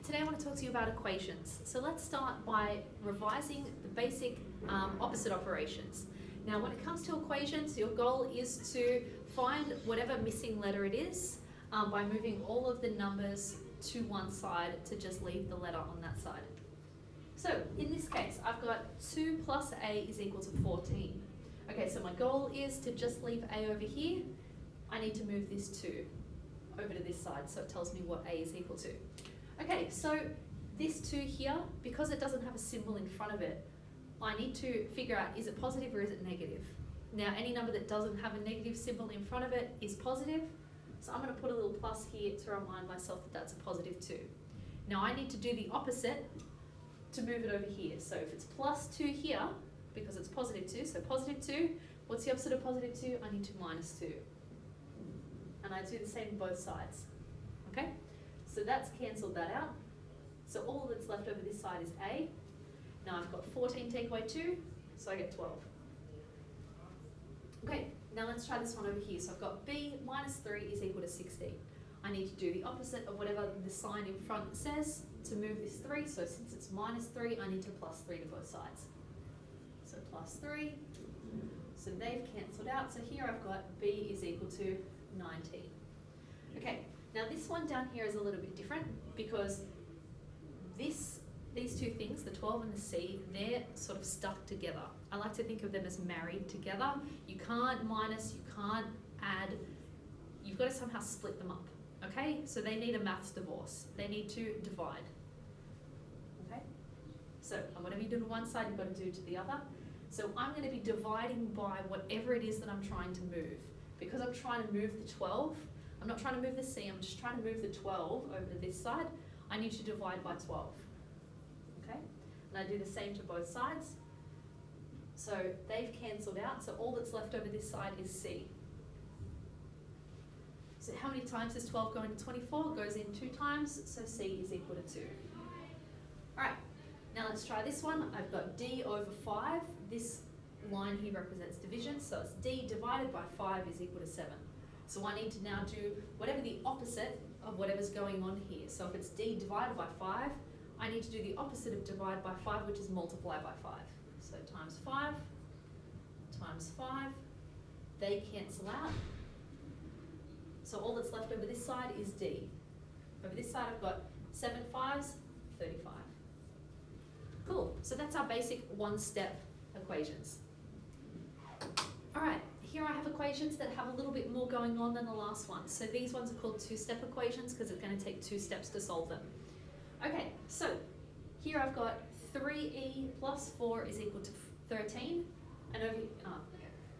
Today I want to talk to you about equations. So let's start by revising the basic opposite operations. Now when it comes to equations, your goal is to find whatever missing letter it is by moving all of the numbers to one side to just leave the letter on that side. So in this case, I've got 2 plus a is equal to 14. Okay, so my goal is to just leave a over here. I need to move this 2 over to this side, so it tells me what a is equal to. Okay, so this 2 here, because it doesn't have a symbol in front of it, I need to figure out, is it positive or is it negative? Now, any number that doesn't have a negative symbol in front of it is positive, so I'm going to put a little plus here to remind myself that that's a positive 2. Now, I need to do the opposite to move it over here. So if it's plus 2 here, because it's positive 2, so positive 2, what's the opposite of positive 2? I need to minus 2. And I do the same on both sides, okay? So that's cancelled that out. So all that's left over this side is a. Now I've got 14 take away 2, so I get 12. Okay, now let's try this one over here. So I've got b minus 3 is equal to 16. I need to do the opposite of whatever the sign in front says to move this 3. So since it's minus 3, I need to plus 3 to both sides. So plus 3. So they've cancelled out. So here I've got b is equal to 19. Okay, now this one down here is a little bit different because these two things, the 12 and the c, they're sort of stuck together. I like to think of them as married together. You can't minus, you can't add, you've got to somehow split them up, okay? So they need a maths divorce. They need to divide, okay? So and whatever you do to one side, you've got to do to the other. So I'm going to be dividing by whatever it is that I'm trying to move. Because I'm trying to move the 12, I'm not trying to move the c, I'm just trying to move the 12 over to this side. I need to divide by 12, okay? And I do the same to both sides. So they've cancelled out, so all that's left over this side is c. So how many times does 12 go into 24? It goes in 2 times, so c is equal to 2. All right, now let's try this one. I've got d over 5. This line here represents division, so it's d divided by 5 is equal to 7. So I need to now do whatever the opposite of whatever's going on here. So if it's d divided by 5, I need to do the opposite of divide by 5, which is multiply by 5. So times 5, times 5, they cancel out. So all that's left over this side is d. Over this side I've got 7 5s, 35. Cool, so that's our basic one-step equations. All right, here I have equations that have a little bit more going on than the last one. So these ones are called two-step equations because it's going to take 2 steps to solve them. Okay, so here I've got 3e plus 4 is equal to 13. And over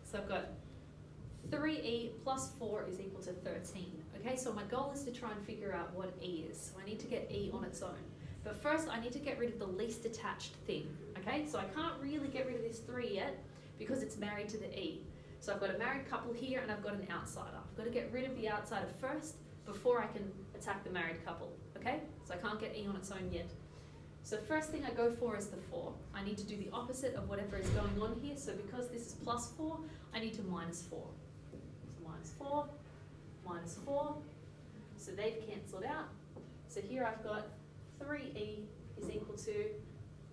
so I've got 3e plus 4 is equal to 13. Okay, so my goal is to try and figure out what e is. So I need to get e on its own. But first I need to get rid of the least attached thing. Okay, so I can't really get rid of this 3 yet because it's married to the e. So I've got a married couple here and I've got an outsider. I've got to get rid of the outsider first before I can attack the married couple, okay? So I can't get e on its own yet. So first thing I go for is the 4. I need to do the opposite of whatever is going on here. So because this is plus 4, I need to minus 4. So minus 4, minus 4. So they've cancelled out. So here I've got 3e is equal to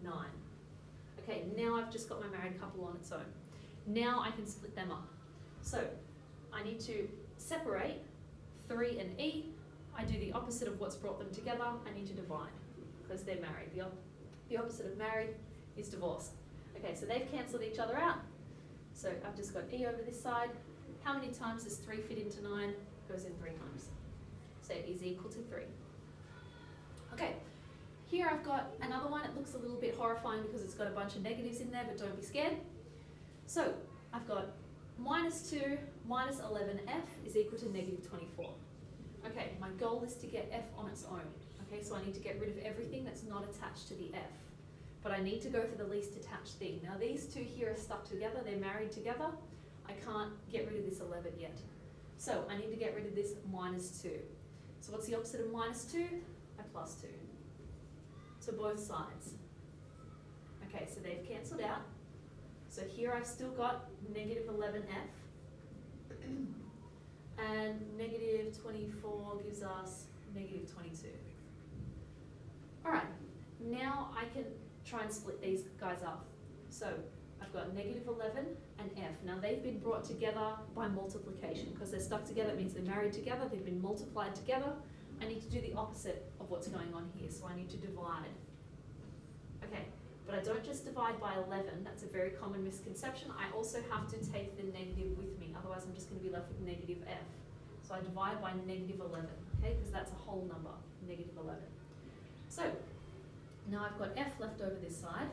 9. Okay, now I've just got my married couple on its own. Now I can split them up. So I need to separate 3 and e. I do the opposite of what's brought them together. I need to divide because they're married. The opposite of married is divorced. Okay, so they've cancelled each other out. So I've just got e over this side. How many times does 3 fit into 9? It goes in 3 times. So e is equal to 3. Okay. Here I've got another one. It looks a little bit horrifying because it's got a bunch of negatives in there, but don't be scared. So I've got minus 2 minus 11f is equal to negative 24. Okay, my goal is to get f on its own. Okay, so I need to get rid of everything that's not attached to the f. But I need to go for the least attached thing. Now these two here are stuck together, they're married together. I can't get rid of this 11 yet. So I need to get rid of this minus 2. So what's the opposite of minus 2? A plus 2. So both sides. Okay, so they've cancelled out. So here I've still got negative 11f. And negative 24 gives us negative 22. Alright, now I can try and split these guys up. So I've got negative 11 and f. Now they've been brought together by multiplication. Because they're stuck together, it means they're married together, they've been multiplied together. I need to do the opposite of what's going on here, so I need to divide. Okay, but I don't just divide by 11, that's a very common misconception. I also have to take the negative with me, otherwise I'm just going to be left with negative f. So I divide by negative 11, okay, because that's a whole number, negative 11. So, now I've got f left over this side.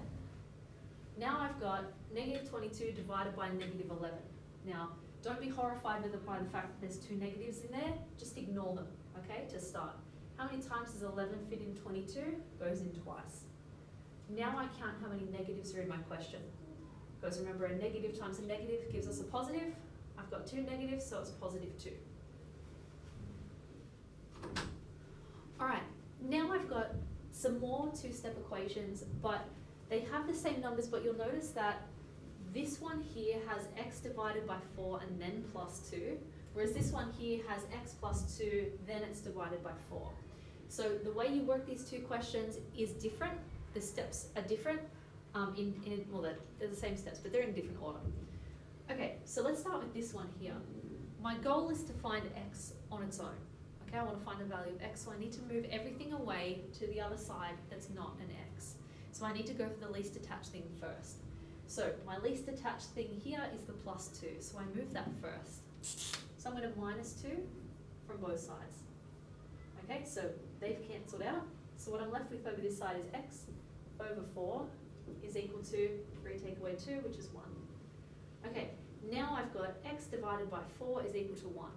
Now I've got negative 22 divided by negative 11. Now, don't be horrified by the fact that there's two negatives in there, just ignore them, okay, to start. How many times does 11 fit in 22? Goes in twice. Now I count how many negatives are in my question. Because remember, a negative times a negative gives us a positive. I've got two negatives, so it's positive 2. Alright, now I've got some more two-step equations, but they have the same numbers, but you'll notice that this one here has x divided by 4 and then plus 2, whereas this one here has x plus 2, then it's divided by 4. So the way you work these two questions is different. The steps are different. Well, they're the same steps, but they're in different order. Okay, so let's start with this one here. My goal is to find x on its own. Okay, I want to find the value of x, so I need to move everything away to the other side that's not an x. So I need to go for the least attached thing first. So my least attached thing here is the plus 2, so I move that first. So I'm going to minus 2 from both sides. Okay, so they've cancelled out. So what I'm left with over this side is x over 4 is equal to 3 take away 2, which is 1. Okay, now I've got x divided by 4 is equal to 1.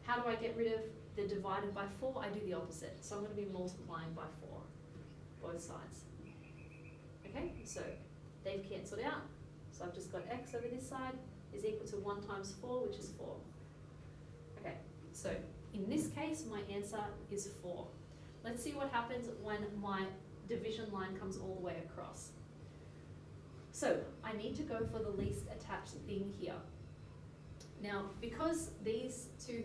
How do I get rid of the divided by 4? I do the opposite. So I'm going to be multiplying by 4, both sides. Okay, so they've cancelled out. So I've just got x over this side is equal to 1 times 4, which is 4. Okay, so in this case, my answer is 4. Let's see what happens when my division line comes all the way across. So I need to go for the least attached thing here. Now, because these two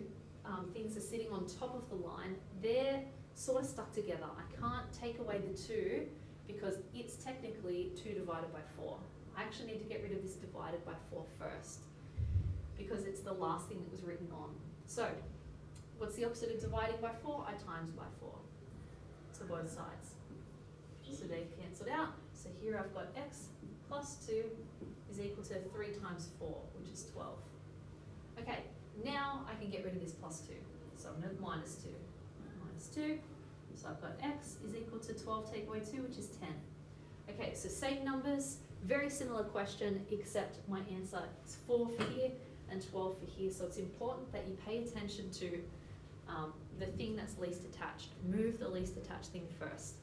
things are sitting on top of the line, they're sort of stuck together. I can't take away the 2 because it's technically 2 divided by 4. I actually need to get rid of this divided by 4 first because it's the last thing that was written on. So, what's the opposite of dividing by 4? I times by 4. So both sides. So they've cancelled out. So here I've got x plus 2 is equal to 3 times 4, which is 12. Okay, now I can get rid of this plus 2. So I'm going to minus 2. Minus 2. So I've got x is equal to 12 take away 2, which is 10. Okay, so same numbers, very similar question, except my answer is 4 for here and 12 for here. So it's important that you pay attention to the thing that's least attached. Move the least attached thing first.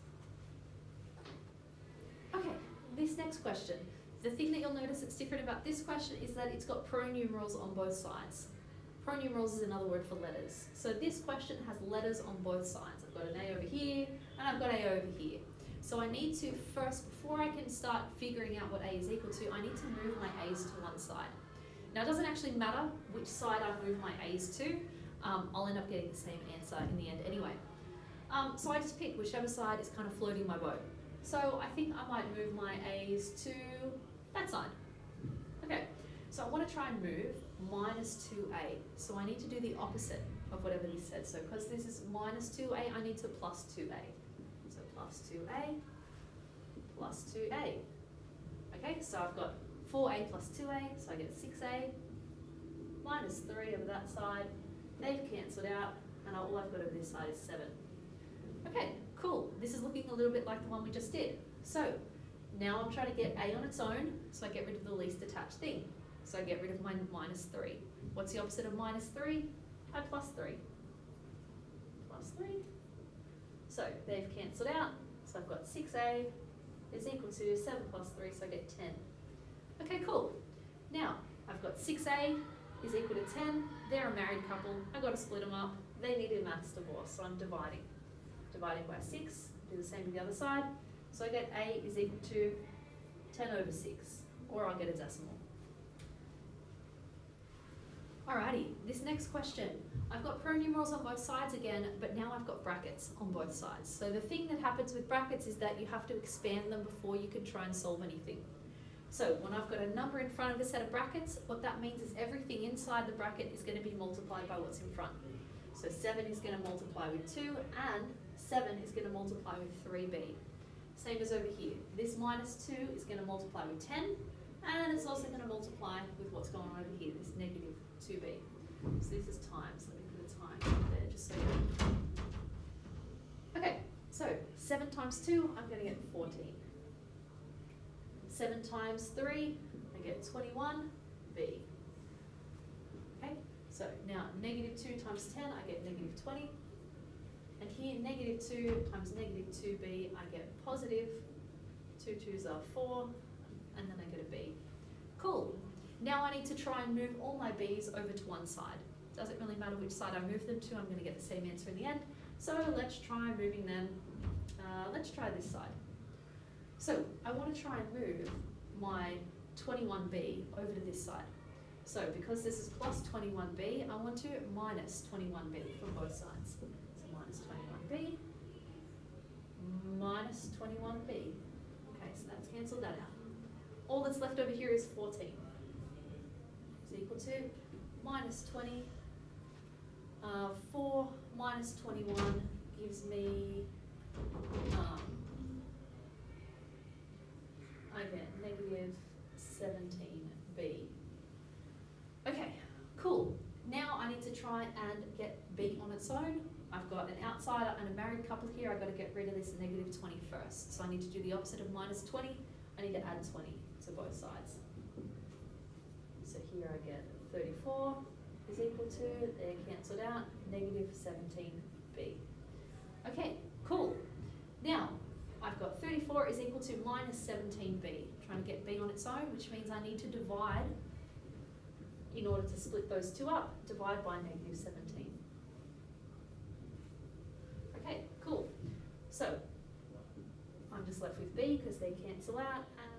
Okay, this next question. The thing that you'll notice that's different about this question is that it's got pronumerals on both sides. Pronumerals is another word for letters. So this question has letters on both sides. I've got an A over here, and I've got A over here. So I need to first, before I can start figuring out what A is equal to, I need to move my A's to one side. Now it doesn't actually matter which side I move my A's to. I'll end up getting the same answer in the end anyway. So I just pick whichever side is kind of floating my boat. So I think I might move my A's to that side. Okay, so I want to try and move minus 2a. So I need to do the opposite of whatever this said. So because this is minus 2a, I need to plus 2a. So plus 2a, plus 2a. Okay, so I've got 4a plus 2a, so I get 6a, minus 3 over that side. They've cancelled out, and all I've got over this side is 7. Okay, cool. This is looking a little bit like the one we just did. So now I'm trying to get a on its own, so I get rid of the least attached thing. So I get rid of my minus 3. What's the opposite of minus 3? I plus 3. Plus 3. So they've cancelled out, so I've got 6a is equal to 7 plus 3, so I get 10. Okay, cool. Now, I've got 6a is equal to 10. They're a married couple. I've got to split them up. They need a maths divorce, so I'm dividing. Dividing by 6, do the same to the other side. So I get a is equal to 10 over 6, or I'll get a decimal. Alrighty, this next question. I've got pronumerals on both sides again, but now I've got brackets on both sides. So the thing that happens with brackets is that you have to expand them before you can try and solve anything. So when I've got a number in front of a set of brackets, what that means is everything inside the bracket is going to be multiplied by what's in front. So 7 is going to multiply with 2, and 7 is going to multiply with 3b. Same as over here. This minus 2 is going to multiply with 10, and it's also going to multiply with what's going on over here, this negative 2b. So this is times. Let me put a time there just so you know. Okay, so 7 times 2, I'm going to get 14. 7 times 3, I get 21b. Okay, so now negative 2 times 10, I get negative 20. And here, negative 2 times negative 2b, I get positive. 2 2s are 4, and then I get a b. Cool. Now I need to try and move all my b's over to one side. Doesn't really matter which side I move them to, I'm going to get the same answer in the end. So let's try moving them. Let's try this side. So I want to try and move my 21b over to this side. So because this is plus 21b, I want to minus 21b from both sides. So minus 21b, minus 21b. Okay, so that's cancelled that out. All that's left over here is 14. Is equal to minus 20. 4 minus 21 gives me, I get negative 17b. Okay, cool. Now I need to try and get b on its own. I've got an outsider and a married couple here. I've got to get rid of this negative 20 first. So I need to do the opposite of minus 20. I need to add 20 to both sides. So here I get 34 is equal to, they're cancelled out, negative 17b. Okay, cool. Now, I've got 34 is equal to minus 17b. Trying to get b on its own, which means I need to divide, in order to split those two up, divide by negative 17. Okay, cool. So, I'm just left with b because they cancel out, and